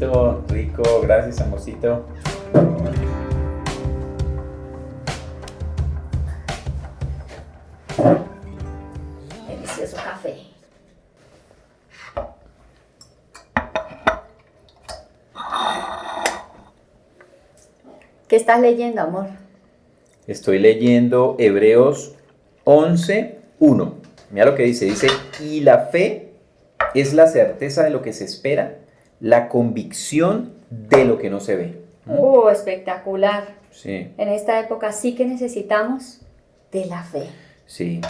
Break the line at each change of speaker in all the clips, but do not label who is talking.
cafecito rico, gracias amorcito.
Delicioso café. ¿Qué estás leyendo, amor?
Estoy leyendo Hebreos 11:1. Mira lo que dice, y la fe es la certeza de lo que se espera, la convicción de lo que no se ve.
Espectacular.
Sí,
En esta época sí que necesitamos de la fe.
sí.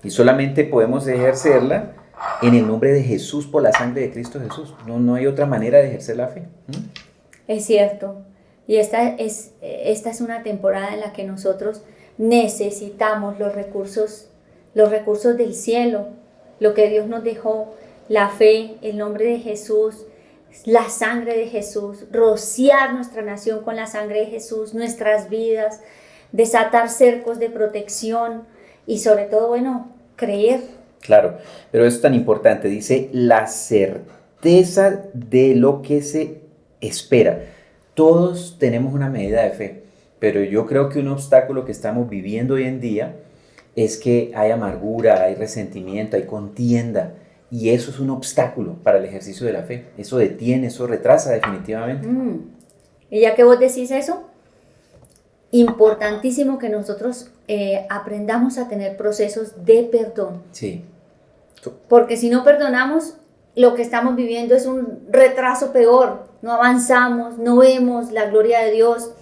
Y solamente podemos ejercerla en el nombre de Jesús, por la sangre de Cristo Jesús. No hay otra manera de ejercer la fe.
Es cierto. Y esta es una temporada en la que nosotros necesitamos los recursos del cielo, lo que Dios nos dejó, la fe, el nombre de Jesús, la sangre de Jesús, rociar nuestra nación con la sangre de Jesús, nuestras vidas, desatar cercos de protección y sobre todo, creer.
Claro, pero es tan importante, dice la certeza de lo que se espera. Todos tenemos una medida de fe, pero yo creo que un obstáculo que estamos viviendo hoy en día es que hay amargura, hay resentimiento, hay contienda, y eso es un obstáculo para el ejercicio de la fe. Eso detiene, eso retrasa definitivamente.
Y ya que vos decís eso, importantísimo que nosotros aprendamos a tener procesos de perdón.
Sí.
Porque si no perdonamos, lo que estamos viviendo es un retraso peor. No avanzamos, no vemos la gloria de Dios,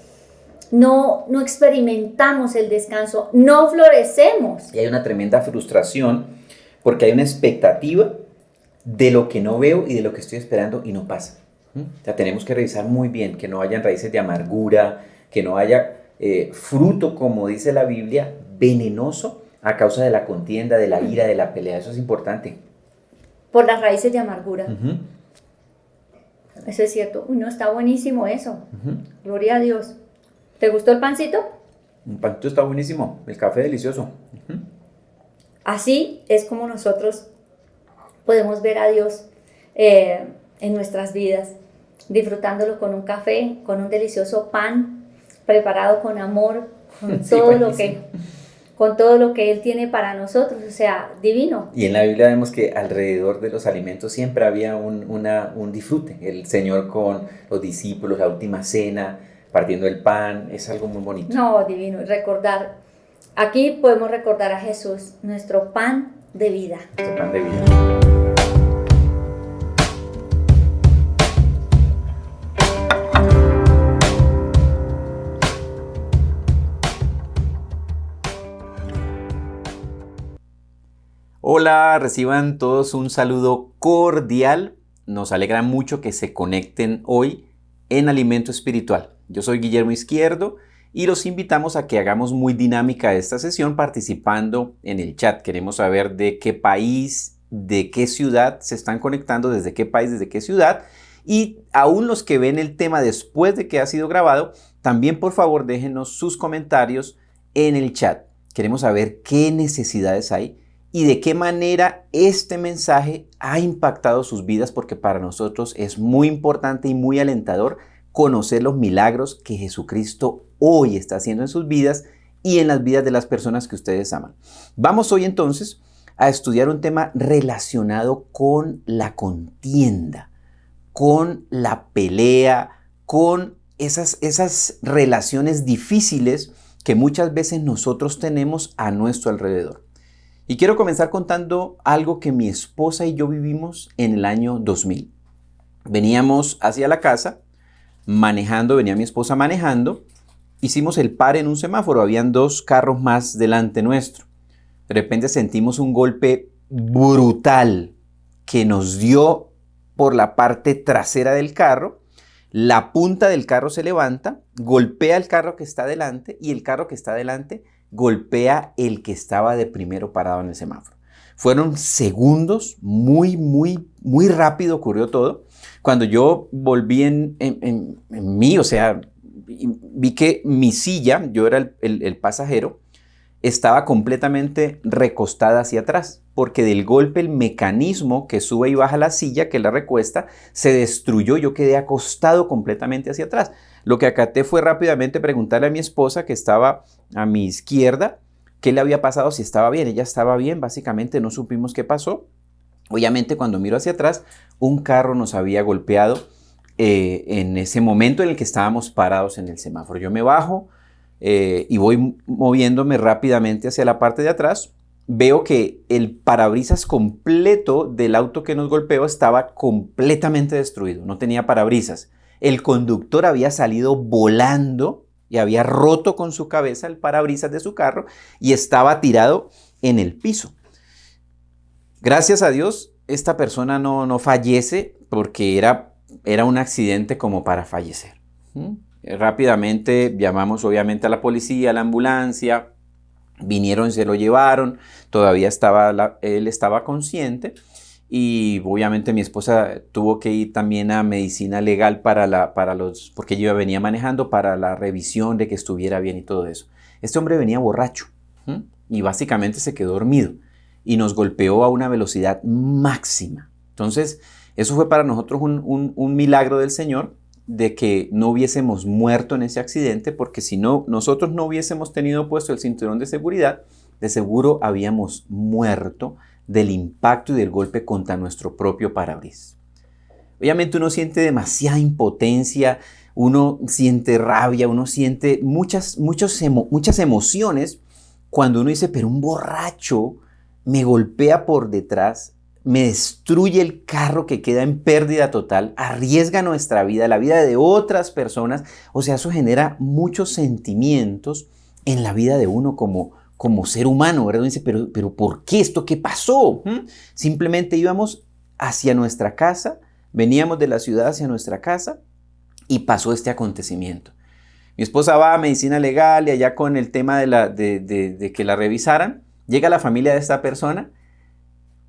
no experimentamos el descanso, no florecemos.
Y hay una tremenda frustración porque hay una expectativa de lo que no veo y de lo que estoy esperando y no pasa. O sea, tenemos que revisar muy bien que no hayan raíces de amargura, que no haya fruto, como dice la Biblia, venenoso a causa de la contienda, de la ira, de la pelea. Eso es importante.
Por las raíces de amargura. Eso es cierto. No, está buenísimo eso. Gloria a Dios. ¿Te gustó el pancito?
El pancito está buenísimo. El café delicioso.
Así es como nosotros podemos ver a Dios en nuestras vidas, disfrutándolo con un café, con un delicioso pan, preparado con amor, con todo lo que Él tiene para nosotros, o sea, divino.
Y en la Biblia vemos que alrededor de los alimentos siempre había un disfrute. El Señor con los discípulos, la última cena, partiendo el pan, es algo muy bonito.
No, divino, aquí podemos recordar a Jesús, nuestro pan de vida.
Nuestro pan de vida. Hola, reciban todos un saludo cordial. Nos alegra mucho que se conecten hoy en Alimento Espiritual. Yo soy Guillermo Izquierdo y los invitamos a que hagamos muy dinámica esta sesión participando en el chat. Queremos saber de qué país, de qué ciudad se están conectando, desde qué país, desde qué ciudad. Y aún los que ven el tema después de que ha sido grabado, también por favor déjenos sus comentarios en el chat. Queremos saber qué necesidades hay y de qué manera este mensaje ha impactado sus vidas, porque para nosotros es muy importante y muy alentador conocer los milagros que Jesucristo hoy está haciendo en sus vidas y en las vidas de las personas que ustedes aman. Vamos hoy entonces a estudiar un tema relacionado con la contienda, con la pelea, con esas relaciones difíciles que muchas veces nosotros tenemos a nuestro alrededor. Y quiero comenzar contando algo que mi esposa y yo vivimos en el año 2000. Veníamos hacia la casa venía mi esposa manejando, hicimos el par en un semáforo, habían 2 carros más delante nuestro. De repente sentimos un golpe brutal que nos dio por la parte trasera del carro, la punta del carro se levanta, golpea el carro que está delante y el carro que está delante golpea el que estaba de primero parado en el semáforo. Fueron segundos, muy rápido ocurrió todo. Cuando yo volví en mí, o sea, vi que mi silla, yo era el pasajero, estaba completamente recostada hacia atrás, porque del golpe el mecanismo que sube y baja la silla, que la recuesta, se destruyó. Yo quedé acostado completamente hacia atrás. Lo que acaté fue rápidamente preguntarle a mi esposa, que estaba a mi izquierda, qué le había pasado, si estaba bien. Ella estaba bien, básicamente no supimos qué pasó. Obviamente, cuando miro hacia atrás, un carro nos había golpeado en ese momento en el que estábamos parados en el semáforo. Yo me bajo y voy moviéndome rápidamente hacia la parte de atrás. Veo que el parabrisas completo del auto que nos golpeó estaba completamente destruido, no tenía parabrisas. El conductor había salido volando y había roto con su cabeza el parabrisas de su carro y estaba tirado en el piso. Gracias a Dios, esta persona no fallece, porque era un accidente como para fallecer. Rápidamente llamamos obviamente a la policía, a la ambulancia, vinieron, se lo llevaron, todavía él estaba consciente y obviamente mi esposa tuvo que ir también a medicina legal porque yo venía manejando, para la revisión de que estuviera bien y todo eso. Este hombre venía borracho y básicamente se quedó dormido y nos golpeó a una velocidad máxima. Entonces, eso fue para nosotros un milagro del Señor, de que no hubiésemos muerto en ese accidente, porque si no, nosotros no hubiésemos tenido puesto el cinturón de seguridad, de seguro habíamos muerto del impacto y del golpe contra nuestro propio parabrisas. Obviamente uno siente demasiada impotencia, uno siente rabia, uno siente muchas emociones cuando uno dice, pero un borracho me golpea por detrás, me destruye el carro que queda en pérdida total, arriesga nuestra vida, la vida de otras personas. O sea, eso genera muchos sentimientos en la vida de uno como ser humano, ¿verdad? Uno dice, pero ¿por qué esto? ¿Qué pasó? Simplemente íbamos hacia nuestra casa, veníamos de la ciudad hacia nuestra casa y pasó este acontecimiento. Mi esposa va a medicina legal y allá con el tema de que la revisaran, llega la familia de esta persona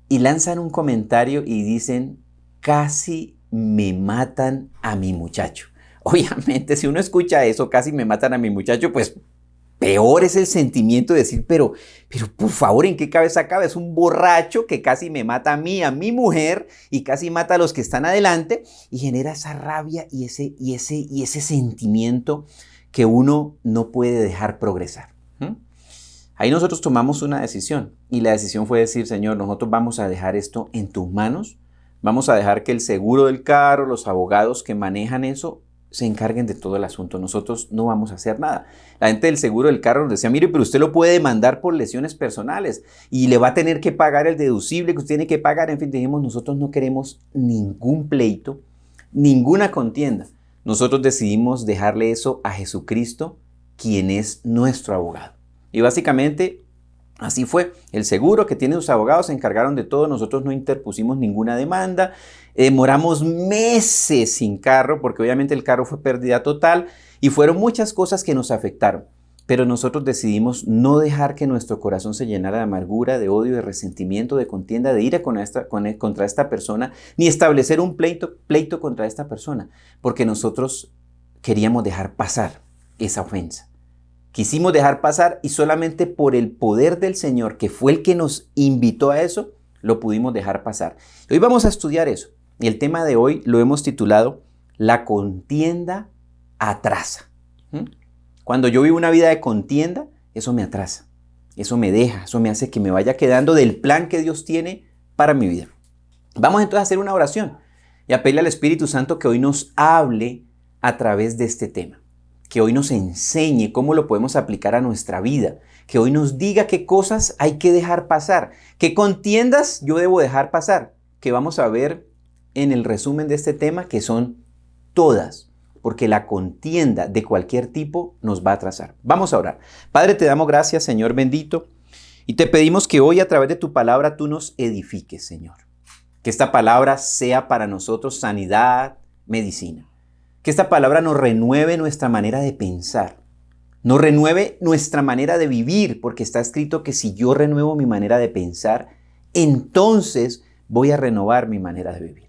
y lanzan un comentario y dicen, casi me matan a mi muchacho. Obviamente, si uno escucha eso, casi me matan a mi muchacho, pues peor es el sentimiento de decir, pero por favor, ¿en qué cabeza cabe? Es un borracho que casi me mata a mí, a mi mujer, y casi mata a los que están adelante, y genera esa rabia y ese sentimiento que uno no puede dejar progresar. Ahí nosotros tomamos una decisión, y la decisión fue decir, Señor, nosotros vamos a dejar esto en tus manos, vamos a dejar que el seguro del carro, los abogados que manejan eso, se encarguen de todo el asunto. Nosotros no vamos a hacer nada. La gente del seguro del carro nos decía, mire, pero usted lo puede demandar por lesiones personales y le va a tener que pagar el deducible que usted tiene que pagar. En fin, dijimos, nosotros no queremos ningún pleito, ninguna contienda. Nosotros decidimos dejarle eso a Jesucristo, quien es nuestro abogado. Y básicamente así fue. El seguro que tiene sus abogados se encargaron de todo. Nosotros no interpusimos ninguna demanda. Demoramos meses sin carro, porque obviamente el carro fue pérdida total y fueron muchas cosas que nos afectaron. Pero nosotros decidimos no dejar que nuestro corazón se llenara de amargura, de odio, de resentimiento, de contienda, de ira contra esta persona, ni establecer un pleito contra esta persona, porque nosotros queríamos dejar pasar esa ofensa. Quisimos dejar pasar y solamente por el poder del Señor, que fue el que nos invitó a eso, lo pudimos dejar pasar. Hoy vamos a estudiar eso. Y el tema de hoy lo hemos titulado La contienda atrasa. Cuando yo vivo una vida de contienda, eso me atrasa, eso me deja, eso me hace que me vaya quedando del plan que Dios tiene para mi vida. Vamos entonces a hacer una oración y a pedirle al Espíritu Santo que hoy nos hable a través de este tema, que hoy nos enseñe cómo lo podemos aplicar a nuestra vida, que hoy nos diga qué cosas hay que dejar pasar, qué contiendas yo debo dejar pasar, que vamos a ver en el resumen de este tema, que son todas, porque la contienda de cualquier tipo nos va a atrasar. Vamos a orar. Padre, te damos gracias, Señor bendito, y te pedimos que hoy a través de tu palabra tú nos edifiques, Señor. Que esta palabra sea para nosotros sanidad, medicina. Que esta palabra nos renueve nuestra manera de pensar, nos renueve nuestra manera de vivir, porque está escrito que si yo renuevo mi manera de pensar, entonces voy a renovar mi manera de vivir.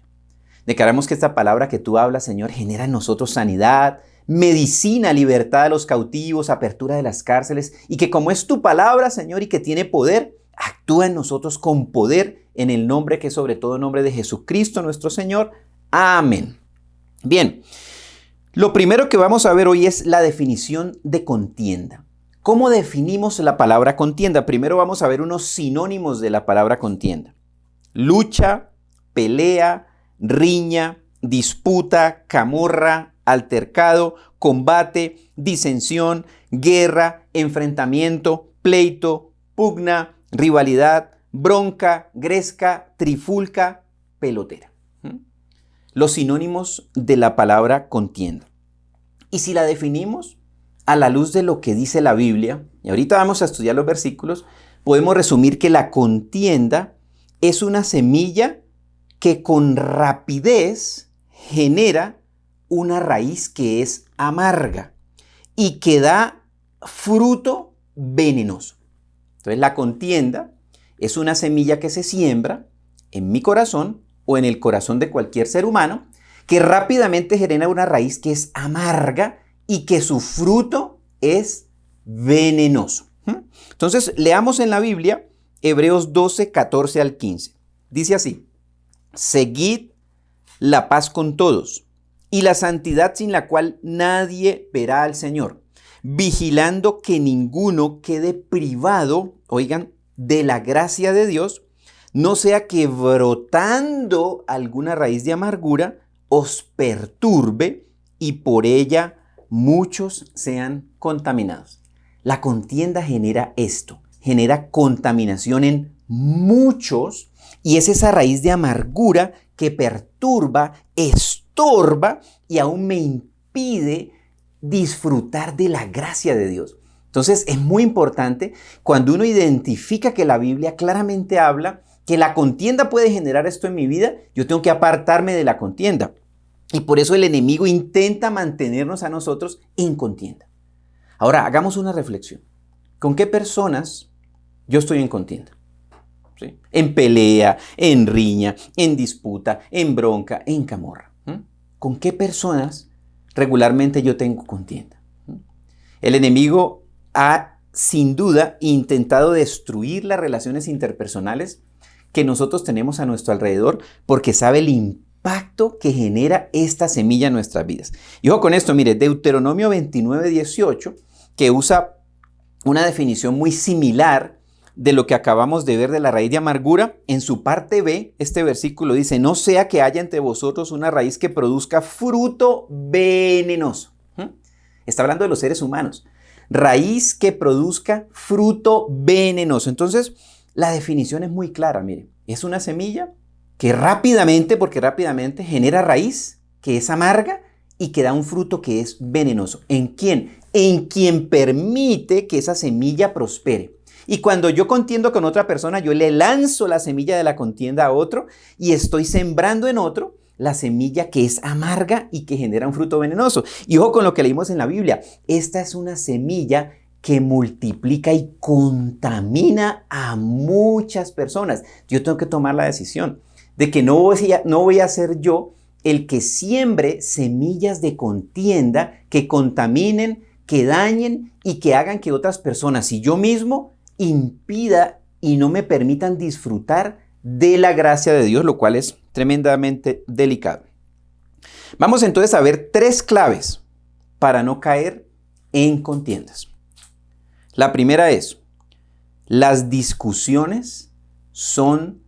Declaramos que esta palabra que tú hablas, Señor, genera en nosotros sanidad, medicina, libertad de los cautivos, apertura de las cárceles, y que como es tu palabra, Señor, y que tiene poder, actúa en nosotros con poder en el nombre que es sobre todo nombre de Jesucristo nuestro Señor. Amén. Bien, lo primero que vamos a ver hoy es la definición de contienda. ¿Cómo definimos la palabra contienda? Primero vamos a ver unos sinónimos de la palabra contienda. Lucha, pelea, riña, disputa, camorra, altercado, combate, disensión, guerra, enfrentamiento, pleito, pugna, rivalidad, bronca, gresca, trifulca, pelotera. Los sinónimos de la palabra contienda. Y si la definimos a la luz de lo que dice la Biblia, y ahorita vamos a estudiar los versículos, podemos resumir que la contienda es una semilla que con rapidez genera una raíz que es amarga y que da fruto venenoso. Entonces la contienda es una semilla que se siembra en mi corazón o en el corazón de cualquier ser humano, que rápidamente genera una raíz que es amarga y que su fruto es venenoso. Entonces leamos en la Biblia Hebreos 12, 14 al 15. Dice así: seguid la paz con todos y la santidad sin la cual nadie verá al Señor, vigilando que ninguno quede privado, oigan, de la gracia de Dios, no sea que brotando alguna raíz de amargura os perturbe y por ella muchos sean contaminados. La contienda genera esto, genera contaminación en muchos, y es esa raíz de amargura que perturba, estorba y aún me impide disfrutar de la gracia de Dios. Entonces es muy importante cuando uno identifica que la Biblia claramente habla que la contienda puede generar esto en mi vida, yo tengo que apartarme de la contienda. Y por eso el enemigo intenta mantenernos a nosotros en contienda. Ahora, hagamos una reflexión. ¿Con qué personas yo estoy en contienda? ¿Sí? En pelea, en riña, en disputa, en bronca, en camorra. ¿Con qué personas regularmente yo tengo contienda? El enemigo ha, sin duda, intentado destruir las relaciones interpersonales que nosotros tenemos a nuestro alrededor porque sabe el impacto que genera esta semilla en nuestras vidas. Y ojo con esto, mire, Deuteronomio 29, 18, que usa una definición muy similar de lo que acabamos de ver de la raíz de amargura. En su parte B, este versículo dice: no sea que haya entre vosotros una raíz que produzca fruto venenoso. Está hablando de los seres humanos. Raíz que produzca fruto venenoso. Entonces, la definición es muy clara, mire. Es una semilla que porque rápidamente genera raíz que es amarga y que da un fruto que es venenoso. ¿En quién? En quien permite que esa semilla prospere. Y cuando yo contiendo con otra persona, yo le lanzo la semilla de la contienda a otro y estoy sembrando en otro la semilla que es amarga y que genera un fruto venenoso. Y ojo con lo que leímos en la Biblia. Esta es una semilla que multiplica y contamina a muchas personas. Yo tengo que tomar la decisión de que no voy a ser yo el que siembre semillas de contienda que contaminen, que dañen y que hagan que otras personas y yo mismo impida y no me permitan disfrutar de la gracia de Dios, lo cual es tremendamente delicado. Vamos entonces a ver 3 claves para no caer en contiendas. La primera es: las discusiones son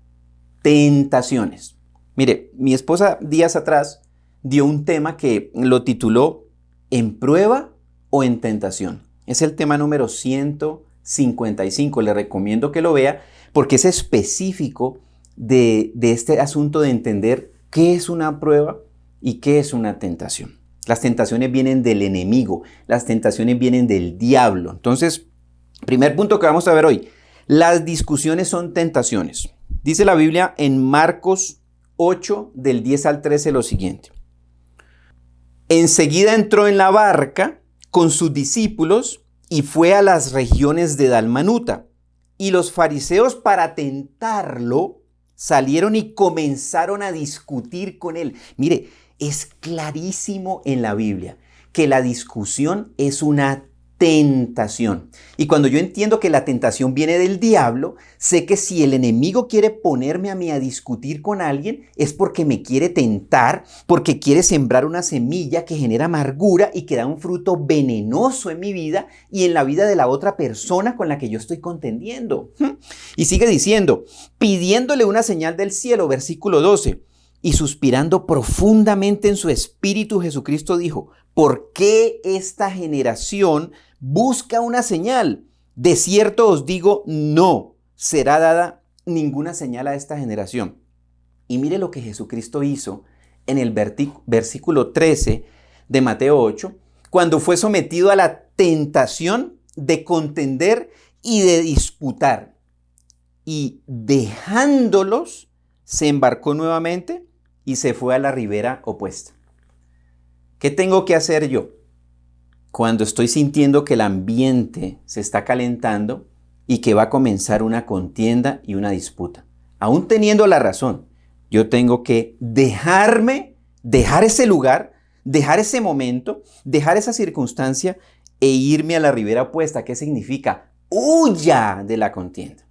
tentaciones. Mire, mi esposa días atrás dio un tema que lo tituló ¿En prueba o en tentación? Es el tema número 155. Le recomiendo que lo vea porque es específico de este asunto de entender qué es una prueba y qué es una tentación. Las tentaciones vienen del enemigo, las tentaciones vienen del diablo. Entonces, primer punto que vamos a ver hoy: las discusiones son tentaciones. Dice la Biblia en Marcos 8, del 10 al 13 lo siguiente: enseguida entró en la barca con sus discípulos y fue a las regiones de Dalmanuta. Y los fariseos, para tentarlo, salieron y comenzaron a discutir con él. Mire, es clarísimo en la Biblia que la discusión es una tentación. Y cuando yo entiendo que la tentación viene del diablo, sé que si el enemigo quiere ponerme a mí a discutir con alguien, es porque me quiere tentar, porque quiere sembrar una semilla que genera amargura y que da un fruto venenoso en mi vida y en la vida de la otra persona con la que yo estoy contendiendo. Y sigue diciendo, pidiéndole una señal del cielo, versículo 12, y suspirando profundamente en su espíritu, Jesucristo dijo, ¿por qué esta generación busca una señal? De cierto os digo, no será dada ninguna señal a esta generación. Y mire lo que Jesucristo hizo en el versículo 13 de Mateo 8, cuando fue sometido a la tentación de contender y de disputar. Y dejándolos, se embarcó nuevamente y se fue a la ribera opuesta. ¿Qué tengo que hacer yo cuando estoy sintiendo que el ambiente se está calentando y que va a comenzar una contienda y una disputa? Aún teniendo la razón, yo tengo que dejar ese lugar, dejar ese momento, dejar esa circunstancia e irme a la ribera opuesta. ¿Qué significa? Huya de la contienda.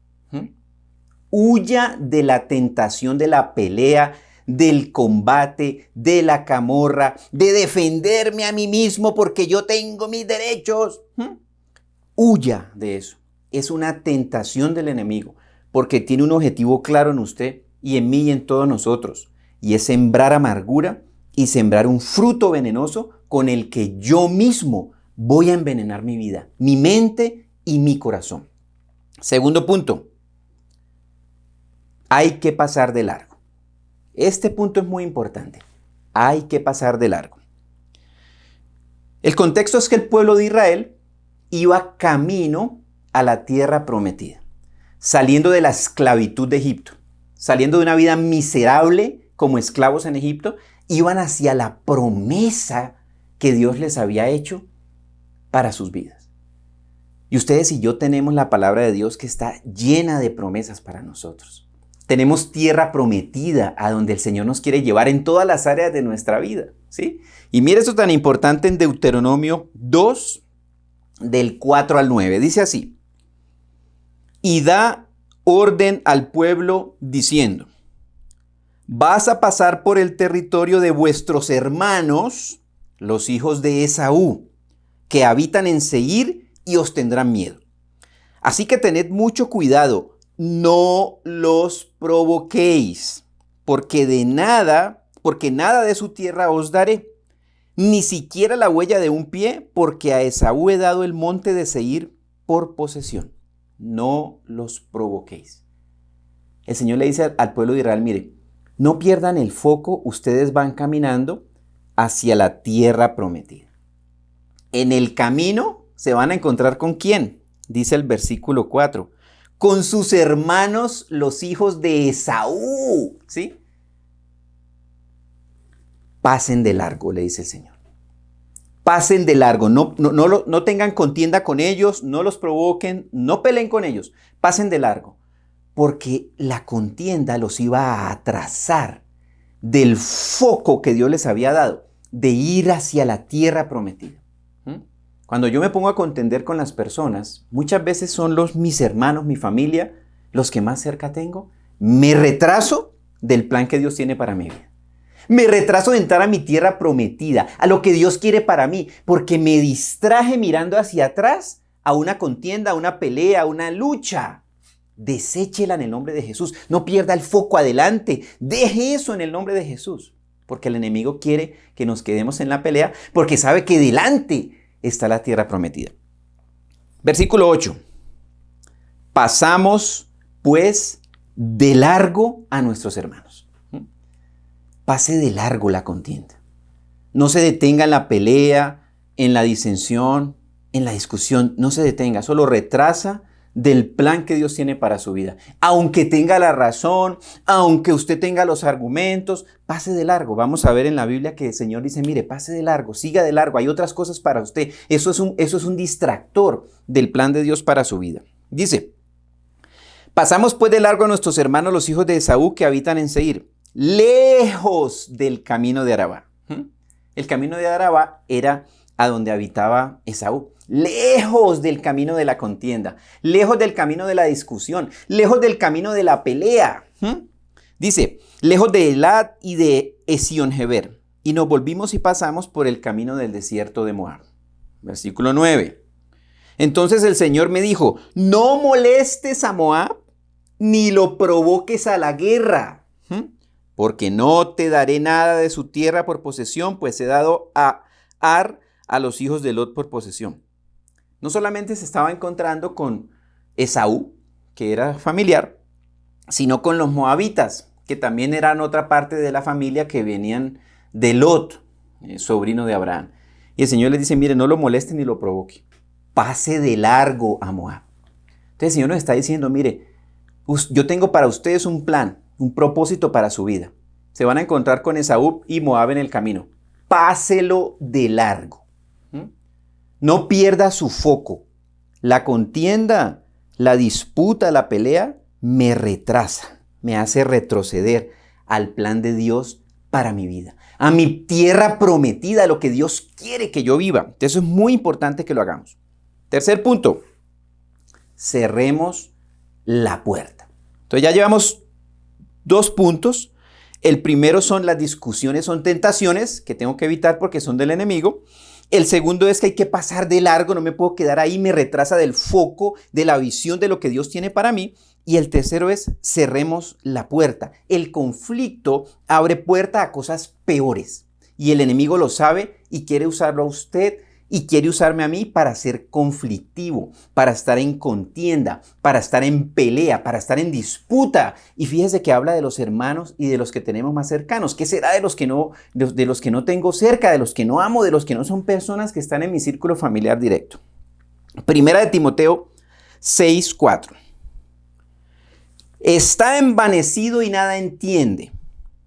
Huya de la tentación de la pelea, del combate, de la camorra, de defenderme a mí mismo porque yo tengo mis derechos. Huya de eso. Es una tentación del enemigo porque tiene un objetivo claro en usted y en mí y en todos nosotros. Y es sembrar amargura y sembrar un fruto venenoso con el que yo mismo voy a envenenar mi vida, mi mente y mi corazón. Segundo punto. Hay que pasar de largo. Este punto es muy importante. Hay que pasar de largo. El contexto es que el pueblo de Israel iba camino a la tierra prometida, saliendo de la esclavitud de Egipto, saliendo de una vida miserable como esclavos en Egipto, iban hacia la promesa que Dios les había hecho para sus vidas. Y ustedes y yo tenemos la palabra de Dios que está llena de promesas para nosotros. Tenemos tierra prometida a donde el Señor nos quiere llevar en todas las áreas de nuestra vida, ¿sí? Y mire esto tan importante en Deuteronomio 2, del 4 al 9. Dice así, y da orden al pueblo diciendo, vas a pasar por el territorio de vuestros hermanos, los hijos de Esaú, que habitan en Seir y os tendrán miedo. Así que tened mucho cuidado. No los provoquéis, porque nada de su tierra os daré, ni siquiera la huella de un pie, porque a Esaú he dado el monte de Seir por posesión. No los provoquéis. El Señor le dice al pueblo de Israel, mire, no pierdan el foco, ustedes van caminando hacia la tierra prometida. En el camino se van a encontrar ¿con quién? Dice el versículo 4. Con sus hermanos, los hijos de Esaú, ¿sí? Pasen de largo, le dice el Señor. Pasen de largo, no tengan contienda con ellos, no los provoquen, no peleen con ellos, pasen de largo. Porque la contienda los iba a atrasar del foco que Dios les había dado, de ir hacia la tierra prometida. Cuando yo me pongo a contender con las personas, muchas veces son mis hermanos, mi familia, los que más cerca tengo. Me retraso del plan que Dios tiene para mi vida. Me retraso de entrar a mi tierra prometida, a lo que Dios quiere para mí, porque me distraje mirando hacia atrás a una contienda, a una pelea, a una lucha. Deséchela en el nombre de Jesús. No pierda el foco adelante. Deje eso en el nombre de Jesús, porque el enemigo quiere que nos quedemos en la pelea, porque sabe que delante está la tierra prometida. Versículo 8. Pasamos pues de largo a nuestros hermanos. Pase de largo la contienda. No se detenga en la pelea, en la disensión, en la discusión. No se detenga, solo retrasa del plan que Dios tiene para su vida. Aunque tenga la razón, aunque usted tenga los argumentos, pase de largo. Vamos a ver en la Biblia que el Señor dice, mire, pase de largo, siga de largo, hay otras cosas para usted. Eso es un distractor del plan de Dios para su vida. Dice, Pasamos pues de largo a nuestros hermanos los hijos de Esaú que habitan en Seir, lejos del camino de Arabá. El camino de Arabá era a donde habitaba Esaú, lejos del camino de la contienda, lejos del camino de la discusión, lejos del camino de la pelea. Dice, lejos de Elad y de Esion-Geber, y nos volvimos y pasamos por el camino del desierto de Moab. Versículo 9. Entonces el Señor me dijo, no molestes a Moab, ni lo provoques a la guerra, porque no te daré nada de su tierra por posesión, pues he dado a Ar a los hijos de Lot por posesión. No solamente se estaba encontrando con Esaú, que era familiar, sino con los moabitas, que también eran otra parte de la familia que venían de Lot, sobrino de Abraham. Y el Señor les dice, mire, no lo moleste ni lo provoque. Pase de largo a Moab. Entonces el Señor nos está diciendo, mire, yo tengo para ustedes un plan, un propósito para su vida. Se van a encontrar con Esaú y Moab en el camino. Páselo de largo. No pierda su foco. La contienda, la disputa, la pelea me retrasa, me hace retroceder al plan de Dios para mi vida, a mi tierra prometida, a lo que Dios quiere que yo viva. Entonces es muy importante que lo hagamos. Tercer punto, cerremos la puerta. Entonces ya llevamos 2 puntos. El primero son las discusiones, son tentaciones que tengo que evitar porque son del enemigo. El segundo es que hay que pasar de largo, no me puedo quedar ahí, me retrasa del foco, de la visión de lo que Dios tiene para mí. Y el tercero es cerremos la puerta. El conflicto abre puerta a cosas peores y el enemigo lo sabe y quiere usarlo a usted y quiere usarme a mí para ser conflictivo, para estar en contienda, para estar en pelea, para estar en disputa. Y fíjese que habla de los hermanos y de los que tenemos más cercanos. ¿Qué será de los que no tengo cerca, de los que no amo, de los que no son personas que están en mi círculo familiar directo? Primera de Timoteo 6:4. Está envanecido y nada entiende,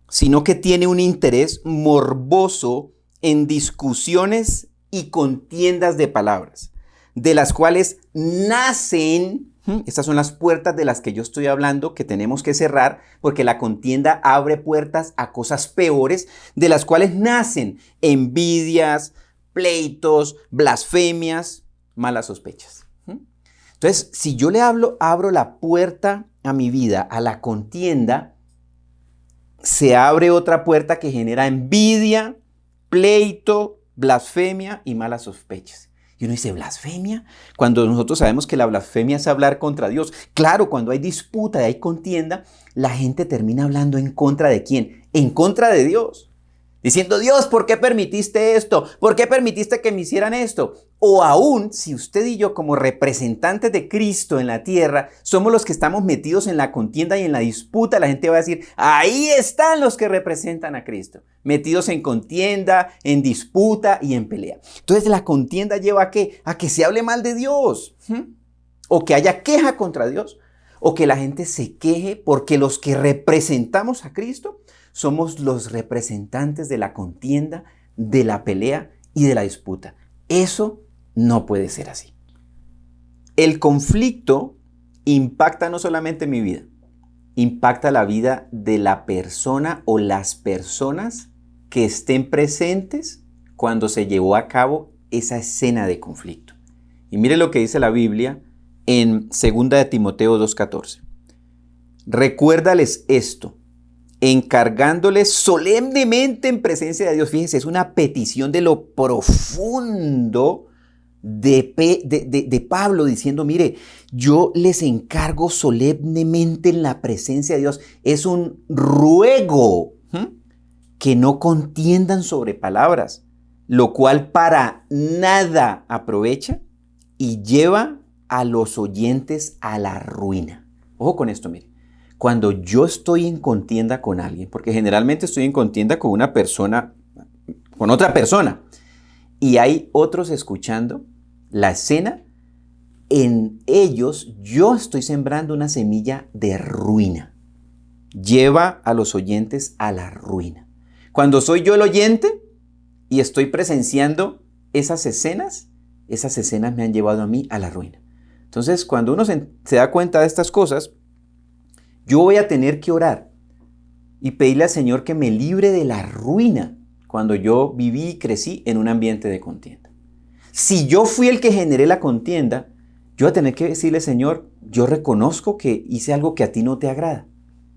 sino que tiene un interés morboso en discusiones y contiendas de palabras, de las cuales nacen, estas son las puertas de las que yo estoy hablando, que tenemos que cerrar, porque la contienda abre puertas a cosas peores, de las cuales nacen envidias, pleitos, blasfemias, malas sospechas. Entonces, si yo le abro la puerta a mi vida, a la contienda, se abre otra puerta que genera envidia, pleito, blasfemia y malas sospechas. Y uno dice, ¿blasfemia? Cuando nosotros sabemos que la blasfemia es hablar contra Dios. Claro, cuando hay disputa y hay contienda, la gente termina hablando en contra de ¿quién? En contra de Dios. Diciendo, Dios, ¿por qué permitiste esto? ¿Por qué permitiste que me hicieran esto? O aún, si usted y yo como representantes de Cristo en la tierra somos los que estamos metidos en la contienda y en la disputa, la gente va a decir, ahí están los que representan a Cristo, metidos en contienda, en disputa y en pelea. Entonces la contienda lleva ¿a qué? A que se hable mal de Dios, o que haya queja contra Dios, o que la gente se queje porque los que representamos a Cristo somos los representantes de la contienda, de la pelea y de la disputa. Eso no puede ser así. El conflicto impacta no solamente mi vida, impacta la vida de la persona o las personas que estén presentes cuando se llevó a cabo esa escena de conflicto. Y mire lo que dice la Biblia en 2 de Timoteo 2:14. Recuérdales esto, encargándoles solemnemente en presencia de Dios. Fíjense, es una petición de lo profundo de Pablo diciendo, mire, yo les encargo solemnemente en la presencia de Dios. Es un ruego que no contiendan sobre palabras, lo cual para nada aprovecha y lleva a los oyentes a la ruina. Ojo con esto, mire. Cuando yo estoy en contienda con alguien, porque generalmente estoy en contienda con una persona, con otra persona, y hay otros escuchando la escena, en ellos yo estoy sembrando una semilla de ruina. Lleva a los oyentes a la ruina. Cuando soy yo el oyente y estoy presenciando esas escenas me han llevado a mí a la ruina. Entonces, cuando uno se da cuenta de estas cosas, Yo voy a tener que orar y pedirle al Señor que me libre de la ruina cuando yo viví y crecí en un ambiente de contienda. Si yo fui el que generé la contienda, yo voy a tener que decirle, Señor, yo reconozco que hice algo que a ti no te agrada,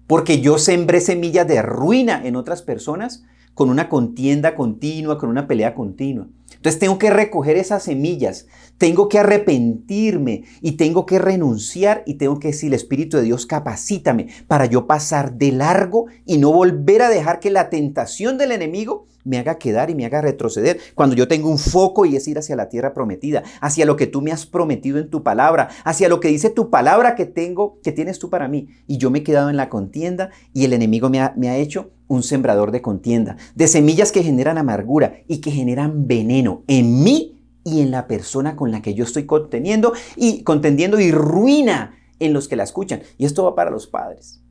porque yo sembré semillas de ruina en otras personas con una contienda continua, con una pelea continua. Entonces tengo que recoger esas semillas, tengo que arrepentirme y tengo que renunciar y tengo que decirle, Espíritu de Dios, capacítame para yo pasar de largo y no volver a dejar que la tentación del enemigo me haga quedar y me haga retroceder cuando yo tengo un foco y es ir hacia la tierra prometida, hacia lo que tú me has prometido en tu palabra, hacia lo que dice tu palabra que tienes tú para mí. Y yo me he quedado en la contienda y el enemigo me ha hecho un sembrador de contienda, de semillas que generan amargura y que generan veneno en mí y en la persona con la que yo estoy contendiendo y ruina en los que la escuchan. Y esto va para los padres.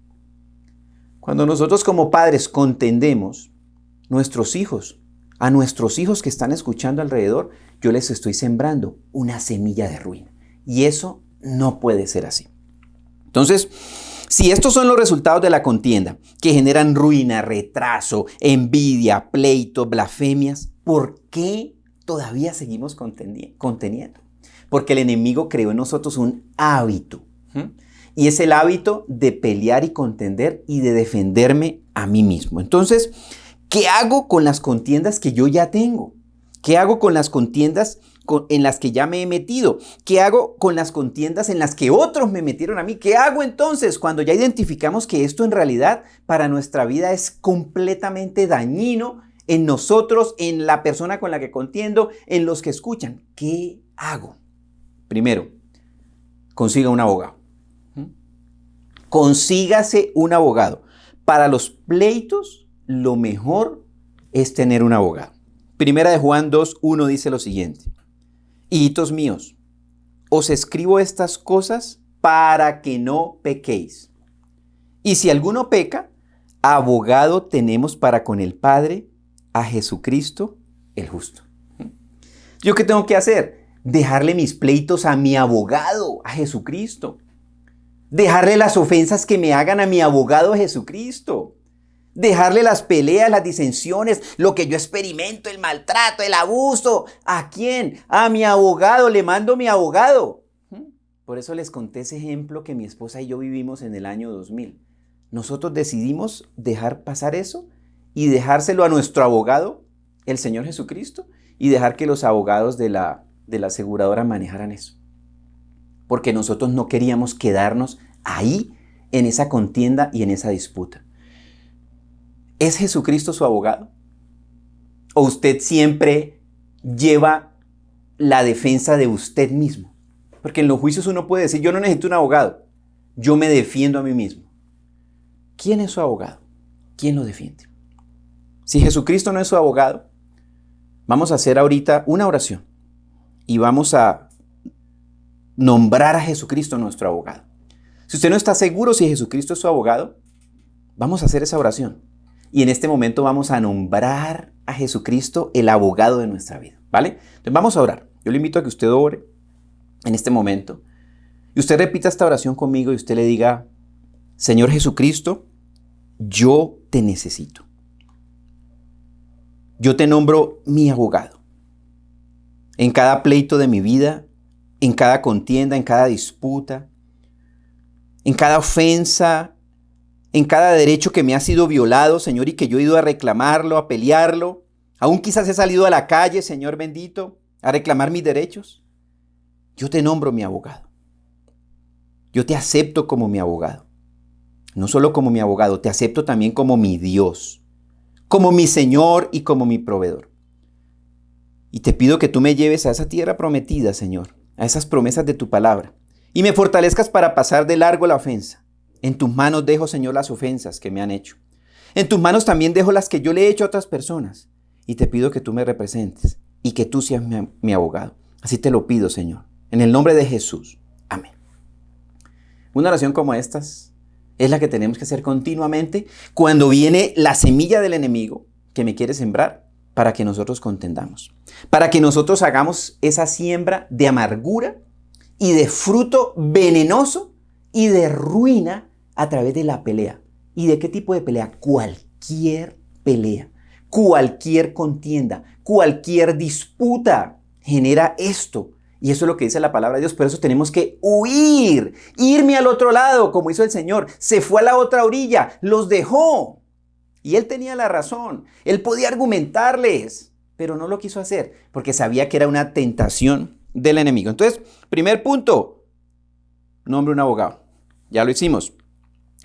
Cuando nosotros como padres contendemos, a nuestros hijos que están escuchando alrededor, yo les estoy sembrando una semilla de ruina. Y eso no puede ser así. Entonces, si estos son los resultados de la contienda, que generan ruina, retraso, envidia, pleitos, blasfemias, ¿por qué todavía seguimos conteniendo? Porque el enemigo creó en nosotros un hábito. Y es el hábito de pelear y contender y de defenderme a mí mismo. Entonces, ¿qué hago con las contiendas que yo ya tengo? ¿Qué hago con las contiendas en las que ya me he metido? ¿Qué hago con las contiendas en las que otros me metieron a mí? ¿Qué hago entonces cuando ya identificamos que esto en realidad para nuestra vida es completamente dañino en nosotros, en la persona con la que contiendo, en los que escuchan? ¿Qué hago? Primero, consiga un abogado. Consígase un abogado. Para los pleitos, lo mejor es tener un abogado. Primera de Juan 2:1 dice lo siguiente: hijitos míos, os escribo estas cosas para que no pequéis. Y si alguno peca, abogado tenemos para con el Padre, a Jesucristo el justo. ¿Yo qué tengo que hacer? Dejarle mis pleitos a mi abogado, a Jesucristo. Dejarle las ofensas que me hagan a mi abogado Jesucristo. Dejarle las peleas, las disensiones, lo que yo experimento, el maltrato, el abuso. ¿A quién? A mi abogado, le mando mi abogado. Por eso les conté ese ejemplo que mi esposa y yo vivimos en el año 2000. Nosotros decidimos dejar pasar eso y dejárselo a nuestro abogado, el Señor Jesucristo, y dejar que los abogados de la aseguradora manejaran eso. Porque nosotros no queríamos quedarnos ahí en esa contienda y en esa disputa. ¿Es Jesucristo su abogado? ¿O usted siempre lleva la defensa de usted mismo? Porque en los juicios uno puede decir, yo no necesito un abogado, yo me defiendo a mí mismo. ¿Quién es su abogado? ¿Quién lo defiende? Si Jesucristo no es su abogado, vamos a hacer ahorita una oración y vamos a nombrar a Jesucristo nuestro abogado. Si usted no está seguro si Jesucristo es su abogado, vamos a hacer esa oración. Y en este momento vamos a nombrar a Jesucristo el abogado de nuestra vida, ¿vale? Entonces vamos a orar. Yo le invito a que usted ore en este momento. Y usted repita esta oración conmigo y usted le diga, Señor Jesucristo, yo te necesito. Yo te nombro mi abogado. En cada pleito de mi vida, en cada contienda, en cada disputa, en cada ofensa, en cada derecho que me ha sido violado, Señor, y que yo he ido a reclamarlo, a pelearlo. Aún quizás he salido a la calle, Señor bendito, a reclamar mis derechos. Yo te nombro mi abogado. Yo te acepto como mi abogado. No solo como mi abogado, te acepto también como mi Dios, como mi Señor y como mi proveedor. Y te pido que tú me lleves a esa tierra prometida, Señor, a esas promesas de tu palabra, y me fortalezcas para pasar de largo la ofensa. En tus manos dejo, Señor, las ofensas que me han hecho. En tus manos también dejo las que yo le he hecho a otras personas. Y te pido que tú me representes y que tú seas mi abogado. Así te lo pido, Señor, en el nombre de Jesús. Amén. Una oración como estas es la que tenemos que hacer continuamente cuando viene la semilla del enemigo que me quiere sembrar para que nosotros contendamos. Para que nosotros hagamos esa siembra de amargura y de fruto venenoso y de ruina a través de la pelea. ¿Y de qué tipo de pelea? Cualquier pelea, cualquier contienda, cualquier disputa genera esto. Y eso es lo que dice la palabra de Dios. Por eso tenemos que huir, irme al otro lado, como hizo el Señor. Se fue a la otra orilla, los dejó. Y él tenía la razón. Él podía argumentarles, pero no lo quiso hacer porque sabía que era una tentación del enemigo. Entonces, primer punto, nombre un abogado. Ya lo hicimos.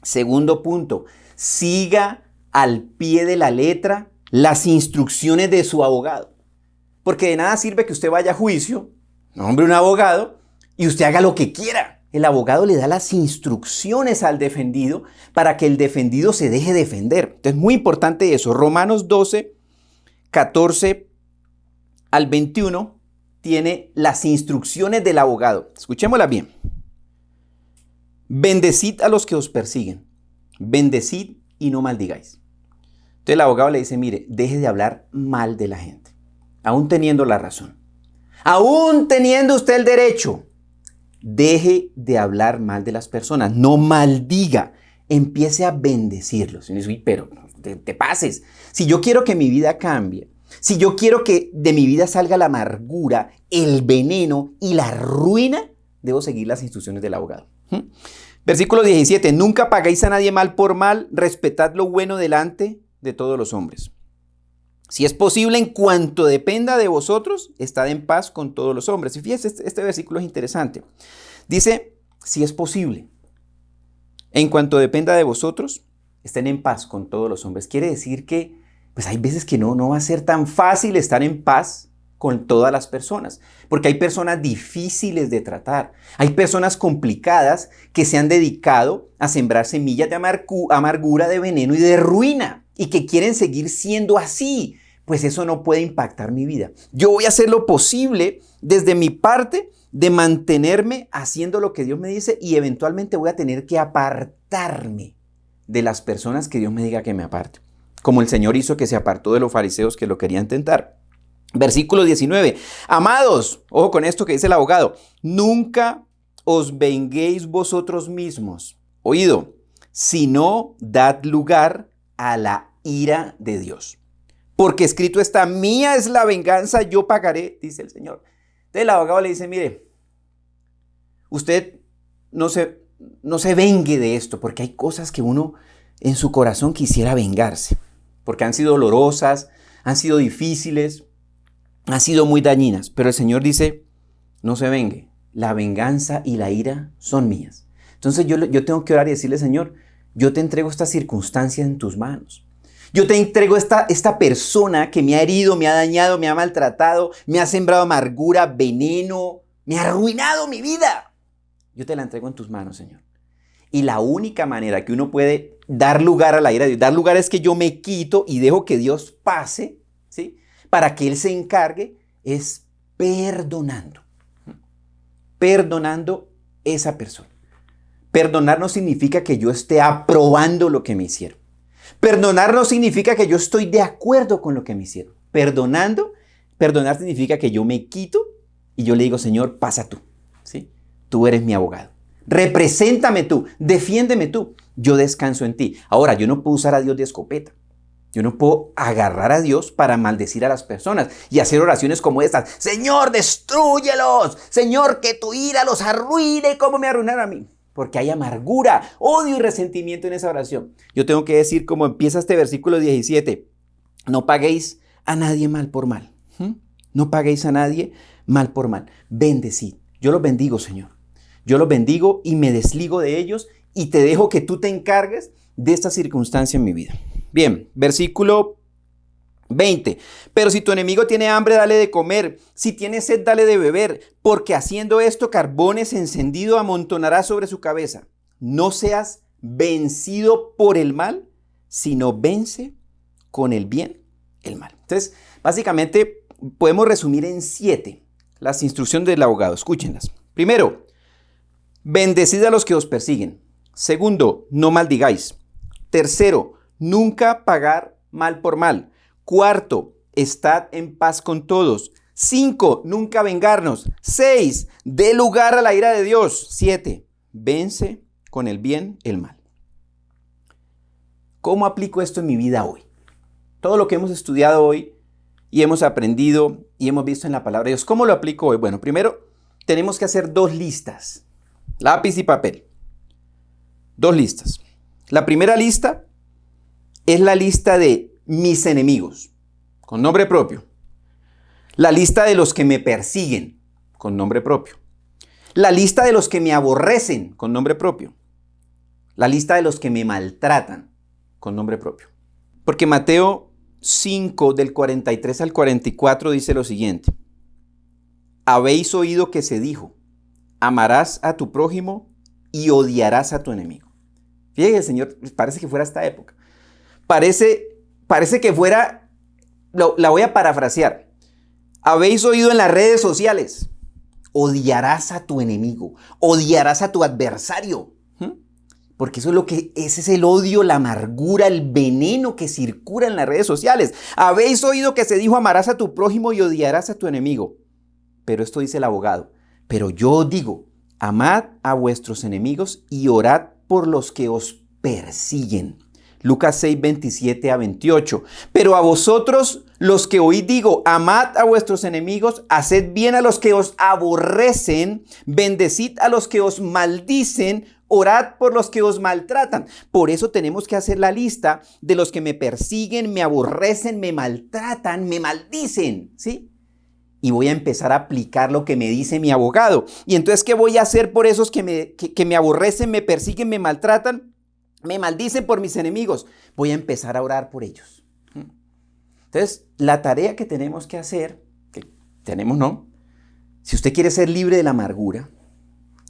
Segundo punto, siga al pie de la letra las instrucciones de su abogado. Porque de nada sirve que usted vaya a juicio, nombre un abogado y usted haga lo que quiera. El abogado le da las instrucciones al defendido para que el defendido se deje defender. Entonces, muy importante eso. Romanos 12, 14 al 21 tiene las instrucciones del abogado. Escuchémoslas bien. Bendecid a los que os persiguen. Bendecid y no maldigáis. Entonces el abogado le dice, mire, deje de hablar mal de la gente, aún teniendo la razón. Aún teniendo usted el derecho, deje de hablar mal de las personas, no maldiga, empiece a bendecirlos. Y dice, pero te pases. Si yo quiero que mi vida cambie, si yo quiero que de mi vida salga la amargura, el veneno y la ruina, debo seguir las instrucciones del abogado. Versículo 17, nunca paguéis a nadie mal por mal, respetad lo bueno delante de todos los hombres. Si es posible, en cuanto dependa de vosotros, estad en paz con todos los hombres. Y fíjense, este versículo es interesante. Dice, si es posible, en cuanto dependa de vosotros, estén en paz con todos los hombres. Quiere decir que pues hay veces que no va a ser tan fácil estar en paz con todas las personas, porque hay personas difíciles de tratar, hay personas complicadas que se han dedicado a sembrar semillas de amargura, de veneno y de ruina, y que quieren seguir siendo así. Pues eso no puede impactar mi vida. Yo voy a hacer lo posible desde mi parte de mantenerme haciendo lo que Dios me dice, y eventualmente voy a tener que apartarme de las personas que Dios me diga que me aparte, como el Señor hizo que se apartó de los fariseos que lo querían tentar. Versículo 19. Amados, ojo con esto que dice el abogado, nunca os venguéis vosotros mismos, oído, sino dad lugar a la ira de Dios. Porque escrito está, mía es la venganza, yo pagaré, dice el Señor. Entonces el abogado le dice, mire, usted no se vengue de esto, porque hay cosas que uno en su corazón quisiera vengarse, porque han sido dolorosas, han sido difíciles, han sido muy dañinas, pero el Señor dice, no se vengue, la venganza y la ira son mías. Entonces yo tengo que orar y decirle, Señor, yo te entrego esta circunstancia en tus manos. Yo te entrego esta persona que me ha herido, me ha dañado, me ha maltratado, me ha sembrado amargura, veneno, me ha arruinado mi vida. Yo te la entrego en tus manos, Señor. Y la única manera que uno puede dar lugar a la ira de Dios, dar lugar es que yo me quito y dejo que Dios pase, ¿sí?, para que Él se encargue, es perdonando. Perdonando esa persona. Perdonar no significa que yo esté aprobando lo que me hicieron. Perdonar no significa que yo estoy de acuerdo con lo que me hicieron. Perdonar significa que yo me quito y yo le digo, Señor, pasa tú, ¿sí? Tú eres mi abogado. Represéntame tú, defiéndeme tú. Yo descanso en ti. Ahora, yo no puedo usar a Dios de escopeta. Yo no puedo agarrar a Dios para maldecir a las personas y hacer oraciones como estas. Señor, destrúyelos. Señor, que tu ira los arruine como me arruinaron a mí. Porque hay amargura, odio y resentimiento en esa oración. Yo tengo que decir, como empieza este versículo 17, no paguéis a nadie mal por mal. No paguéis a nadie mal por mal. Bendecid. Yo los bendigo, Señor. Yo los bendigo y me desligo de ellos y te dejo que tú te encargues de esta circunstancia en mi vida. Bien, versículo 20. Pero si tu enemigo tiene hambre, dale de comer. Si tiene sed, dale de beber. Porque haciendo esto, carbones encendidos amontonará sobre su cabeza. No seas vencido por el mal, sino vence con el bien el mal. Entonces, básicamente, podemos resumir en 7 las instrucciones del abogado. Escúchenlas. Primero, bendecid a los que os persiguen. Segundo, no maldigáis. Tercero, nunca pagar mal por mal. Cuarto, estad en paz con todos. 5, nunca vengarnos. 6, dé lugar a la ira de Dios. 7, vence con el bien el mal. ¿Cómo aplico esto en mi vida hoy? Todo lo que hemos estudiado hoy y hemos aprendido y hemos visto en la palabra de Dios, ¿cómo lo aplico hoy? Bueno, primero tenemos que hacer 2 listas, lápiz y papel. 2 listas. La primera lista es la lista de mis enemigos, con nombre propio. La lista de los que me persiguen, con nombre propio. La lista de los que me aborrecen, con nombre propio. La lista de los que me maltratan, con nombre propio. Porque Mateo 5, del 43 al 44, dice lo siguiente. Habéis oído que se dijo, amarás a tu prójimo y odiarás a tu enemigo. Fíjate, Señor, parece que fuera esta época. Parece que fuera, la voy a parafrasear. Habéis oído en las redes sociales, odiarás a tu enemigo, odiarás a tu adversario. Porque eso es ese es el odio, la amargura, el veneno que circula en las redes sociales. Habéis oído que se dijo, amarás a tu prójimo y odiarás a tu enemigo. Pero esto dice el abogado. Pero yo os digo, amad a vuestros enemigos y orad por los que os persiguen. Lucas 6, 27 a 28. Pero a vosotros, los que oís digo, amad a vuestros enemigos, haced bien a los que os aborrecen, bendecid a los que os maldicen, orad por los que os maltratan. Por eso tenemos que hacer la lista de los que me persiguen, me aborrecen, me maltratan, me maldicen, ¿sí? Y voy a empezar a aplicar lo que me dice mi abogado. Y entonces, ¿qué voy a hacer por esos que me aborrecen, me persiguen, me maltratan, me maldicen por mis enemigos? Voy a empezar a orar por ellos. Entonces, la tarea que tenemos que hacer, si usted quiere ser libre de la amargura,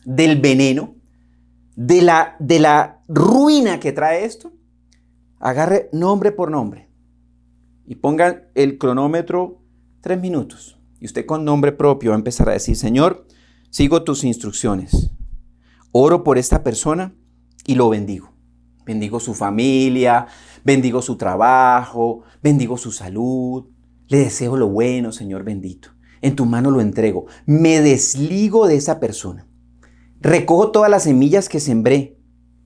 del veneno, de la ruina que trae esto, agarre nombre por nombre y pongan el cronómetro 3 minutos. Y usted con nombre propio va a empezar a decir, Señor, sigo tus instrucciones. Oro por esta persona y lo bendigo. Bendigo su familia, bendigo su trabajo, bendigo su salud. Le deseo lo bueno, Señor bendito. En tu mano lo entrego. Me desligo de esa persona. Recojo todas las semillas que sembré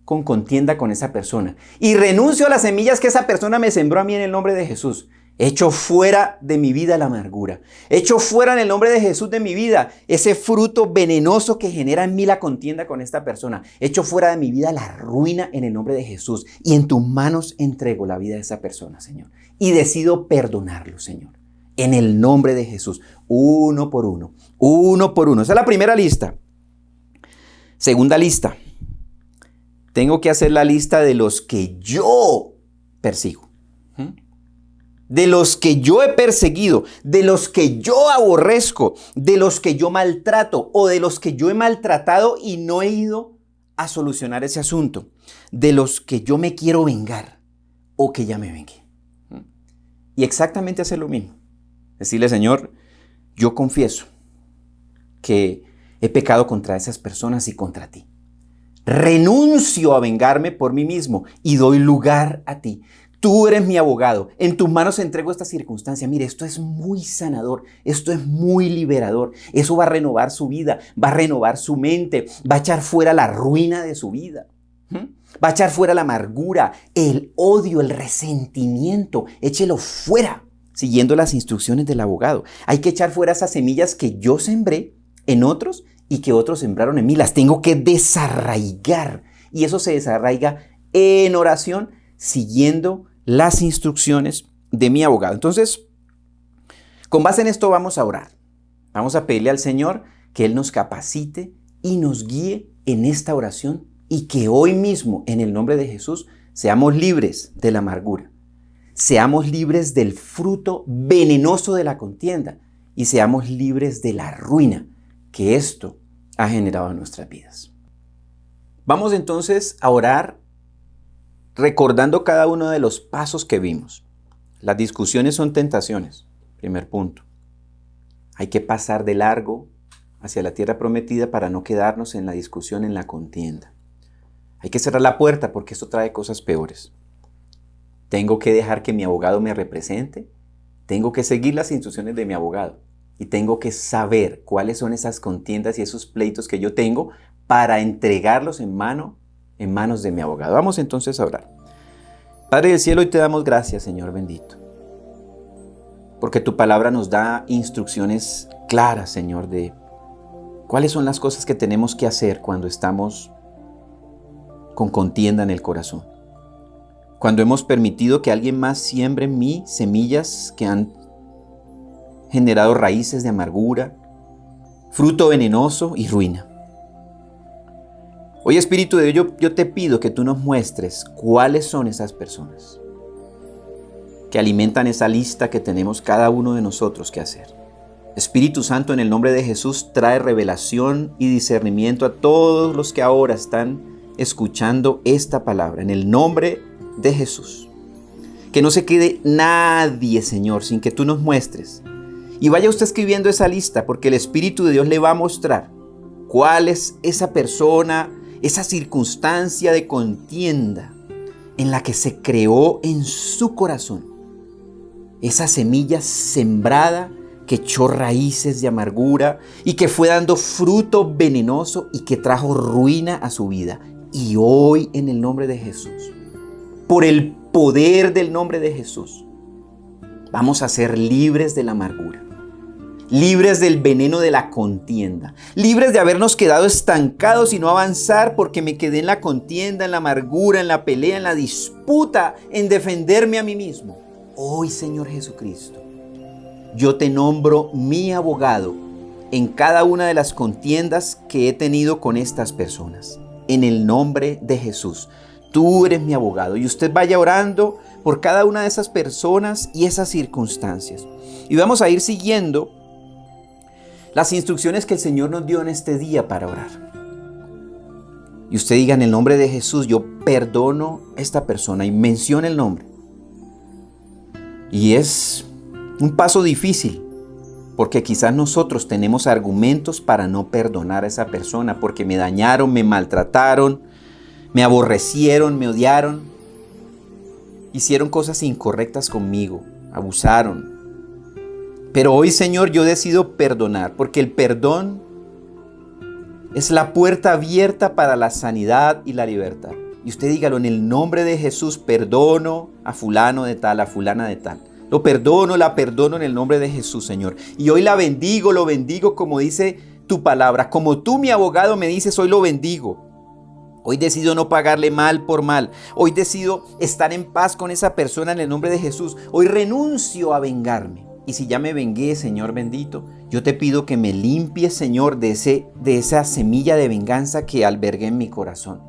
con contienda con esa persona. Y renuncio a las semillas que esa persona me sembró a mí en el nombre de Jesús. Echo fuera de mi vida la amargura. Echo fuera en el nombre de Jesús de mi vida ese fruto venenoso que genera en mí la contienda con esta persona. Echo fuera de mi vida la ruina en el nombre de Jesús. Y en tus manos entrego la vida de esa persona, Señor. Y decido perdonarlo, Señor. En el nombre de Jesús. Uno por uno. Uno por uno. Esa es la primera lista. Segunda lista. Tengo que hacer la lista de los que yo persigo. De los que yo he perseguido, de los que yo aborrezco, de los que yo maltrato o de los que yo he maltratado y no he ido a solucionar ese asunto, de los que yo me quiero vengar o que ya me vengué. Y exactamente hacer lo mismo. Decirle, Señor, yo confieso que he pecado contra esas personas y contra ti. Renuncio a vengarme por mí mismo y doy lugar a ti. Tú eres mi abogado. En tus manos entrego esta circunstancia. Mire, esto es muy sanador. Esto es muy liberador. Eso va a renovar su vida. Va a renovar su mente. Va a echar fuera la ruina de su vida. Va a echar fuera la amargura, el odio, el resentimiento. Échelo fuera, siguiendo las instrucciones del abogado. Hay que echar fuera esas semillas que yo sembré en otros y que otros sembraron en mí. Las tengo que desarraigar. Y eso se desarraiga en oración, siguiendo las instrucciones de mi abogado. Entonces, con base en esto vamos a orar. Vamos a pedirle al Señor que Él nos capacite y nos guíe en esta oración y que hoy mismo, en el nombre de Jesús, seamos libres de la amargura. Seamos libres del fruto venenoso de la contienda y seamos libres de la ruina que esto ha generado en nuestras vidas. Vamos entonces a orar recordando cada uno de los pasos que vimos. Las discusiones son tentaciones, primer punto. Hay que pasar de largo hacia la tierra prometida para no quedarnos en la discusión, en la contienda. Hay que cerrar la puerta porque esto trae cosas peores. Tengo que dejar que mi abogado me represente. Tengo que seguir las instrucciones de mi abogado. Y tengo que saber cuáles son esas contiendas y esos pleitos que yo tengo para entregarlos en manos de mi abogado. Vamos entonces a orar. Padre del cielo, hoy te damos gracias, Señor bendito, porque tu palabra nos da instrucciones claras, Señor, de cuáles son las cosas que tenemos que hacer cuando estamos con contienda en el corazón. Cuando hemos permitido que alguien más siembre en mí semillas que han generado raíces de amargura, fruto venenoso y ruina. Hoy, Espíritu de Dios, yo te pido que tú nos muestres cuáles son esas personas que alimentan esa lista que tenemos cada uno de nosotros que hacer. Espíritu Santo, en el nombre de Jesús, trae revelación y discernimiento a todos los que ahora están escuchando esta palabra. En el nombre de Jesús. Que no se quede nadie, Señor, sin que tú nos muestres. Y vaya usted escribiendo esa lista, porque el Espíritu de Dios le va a mostrar cuál es esa persona, esa circunstancia de contienda en la que se creó en su corazón esa semilla sembrada que echó raíces de amargura y que fue dando fruto venenoso y que trajo ruina a su vida. Y hoy, en el nombre de Jesús, por el poder del nombre de Jesús, vamos a ser libres de la amargura, libres del veneno de la contienda, libres de habernos quedado estancados y no avanzar porque me quedé en la contienda, en la amargura, en la pelea, en la disputa, en defenderme a mí mismo. Hoy, Señor Jesucristo, yo te nombro mi abogado en cada una de las contiendas que he tenido con estas personas. En el nombre de Jesús, tú eres mi abogado. Y usted vaya orando por cada una de esas personas y esas circunstancias. Y vamos a ir siguiendo las instrucciones que el Señor nos dio en este día para orar. Y usted diga, en el nombre de Jesús, yo perdono a esta persona, y menciona el nombre. Y es un paso difícil, porque quizás nosotros tenemos argumentos para no perdonar a esa persona, porque me dañaron, me maltrataron, me aborrecieron, me odiaron, hicieron cosas incorrectas conmigo, abusaron. Pero hoy, Señor, yo decido perdonar, porque el perdón es la puerta abierta para la sanidad y la libertad. Y usted dígalo, en el nombre de Jesús, perdono a fulano de tal, a fulana de tal. Lo perdono, la perdono en el nombre de Jesús, Señor. Y hoy la bendigo, lo bendigo como dice tu palabra. Como tú, mi abogado, me dices, hoy lo bendigo. Hoy decido no pagarle mal por mal. Hoy decido estar en paz con esa persona en el nombre de Jesús. Hoy renuncio a vengarme. Y si ya me vengué, Señor bendito, yo te pido que me limpies, Señor, de esa semilla de venganza que albergué en mi corazón.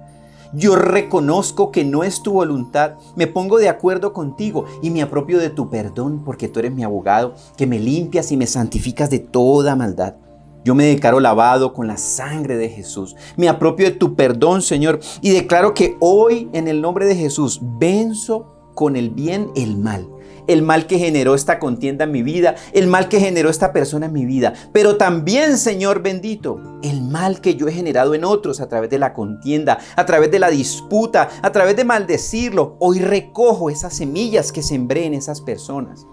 Yo reconozco que no es tu voluntad, me pongo de acuerdo contigo y me apropio de tu perdón, porque tú eres mi abogado, que me limpias y me santificas de toda maldad. Yo me declaro lavado con la sangre de Jesús. Me apropio de tu perdón, Señor, y declaro que hoy, en el nombre de Jesús, venzo con el bien el mal. El mal que generó esta contienda en mi vida, el mal que generó esta persona en mi vida, pero también, Señor bendito, el mal que yo he generado en otros a través de la contienda, a través de la disputa, a través de maldecirlo. Hoy recojo esas semillas que sembré en esas personas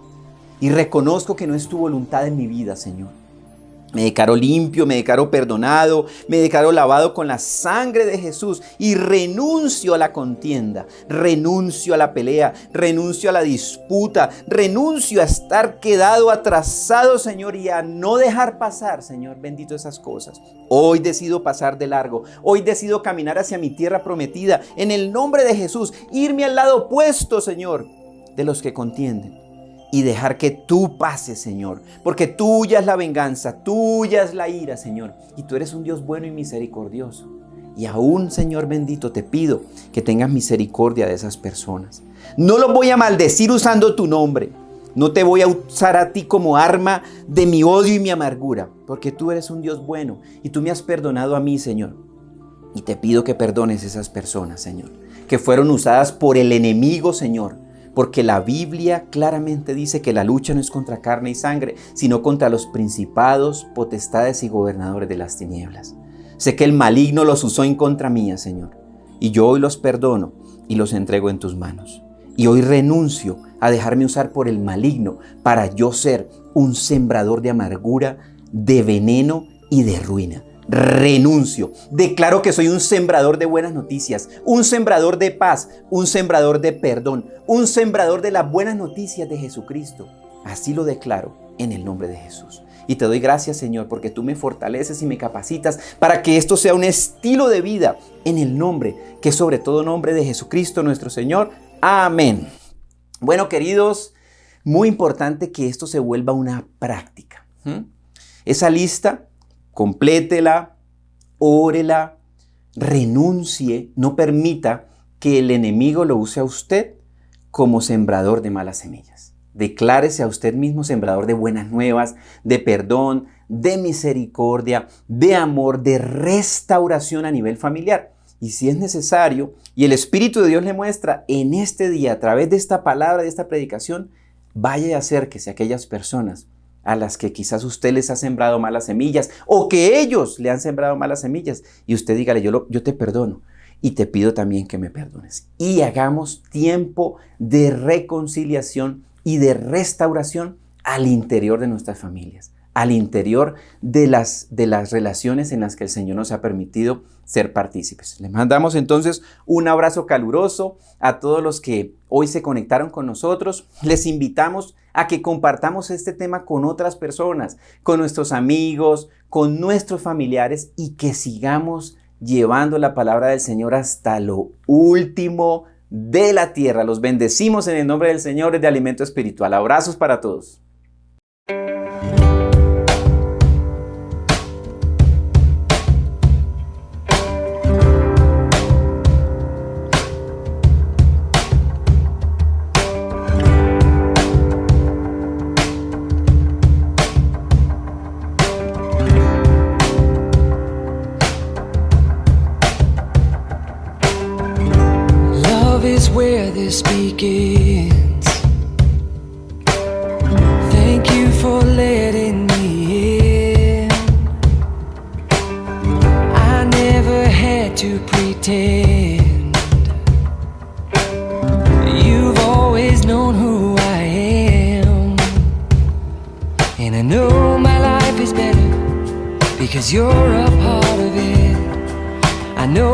y reconozco que no es tu voluntad en mi vida, Señor. Me declaro limpio, me declaro perdonado, me declaro lavado con la sangre de Jesús y renuncio a la contienda, renuncio a la pelea, renuncio a la disputa, renuncio a estar quedado atrasado, Señor, y a no dejar pasar, Señor, bendito esas cosas. Hoy decido pasar de largo, hoy decido caminar hacia mi tierra prometida, en el nombre de Jesús, irme al lado opuesto, Señor, de los que contienden. Y dejar que tú pases, Señor, porque tuya es la venganza, tuya es la ira, Señor. Y tú eres un Dios bueno y misericordioso. Y aún, Señor bendito, te pido que tengas misericordia de esas personas. No los voy a maldecir usando tu nombre. No te voy a usar a ti como arma de mi odio y mi amargura, porque tú eres un Dios bueno y tú me has perdonado a mí, Señor. Y te pido que perdones esas personas, Señor, que fueron usadas por el enemigo, Señor. Porque la Biblia claramente dice que la lucha no es contra carne y sangre, sino contra los principados, potestades y gobernadores de las tinieblas. Sé que el maligno los usó en contra mía, Señor, y yo hoy los perdono y los entrego en tus manos. Y hoy renuncio a dejarme usar por el maligno para yo ser un sembrador de amargura, de veneno y de ruina. renuncio. Declaro que soy un sembrador de buenas noticias, un sembrador de paz, un sembrador de perdón, un sembrador de las buenas noticias de Jesucristo. Así lo declaro en el nombre de Jesús. Y te doy gracias, Señor, porque tú me fortaleces y me capacitas para que esto sea un estilo de vida en el nombre, que es sobre todo nombre de Jesucristo nuestro Señor. Amén. Bueno, queridos, muy importante que esto se vuelva una práctica. Esa lista, complétela, órela, renuncie, no permita que el enemigo lo use a usted como sembrador de malas semillas. Declárese a usted mismo sembrador de buenas nuevas, de perdón, de misericordia, de amor, de restauración a nivel familiar. Y si es necesario, y el Espíritu de Dios le muestra en este día, a través de esta palabra, de esta predicación, vaya y acérquese a aquellas personas a las que quizás usted les ha sembrado malas semillas o que ellos le han sembrado malas semillas. Y usted dígale, yo te perdono y te pido también que me perdones. Y hagamos tiempo de reconciliación y de restauración al interior de nuestras familias, al interior de las relaciones en las que el Señor nos ha permitido ser partícipes. Les mandamos entonces un abrazo caluroso a todos los que hoy se conectaron con nosotros. Les invitamos a que compartamos este tema con otras personas, con nuestros amigos, con nuestros familiares y que sigamos llevando la palabra del Señor hasta lo último de la tierra. Los bendecimos en el nombre del Señor de Alimento Espiritual. Abrazos para todos.
Where this begins. Thank you for letting me in. I never had to pretend. You've always known who I am, and I know my life is better because you're a part of it. I know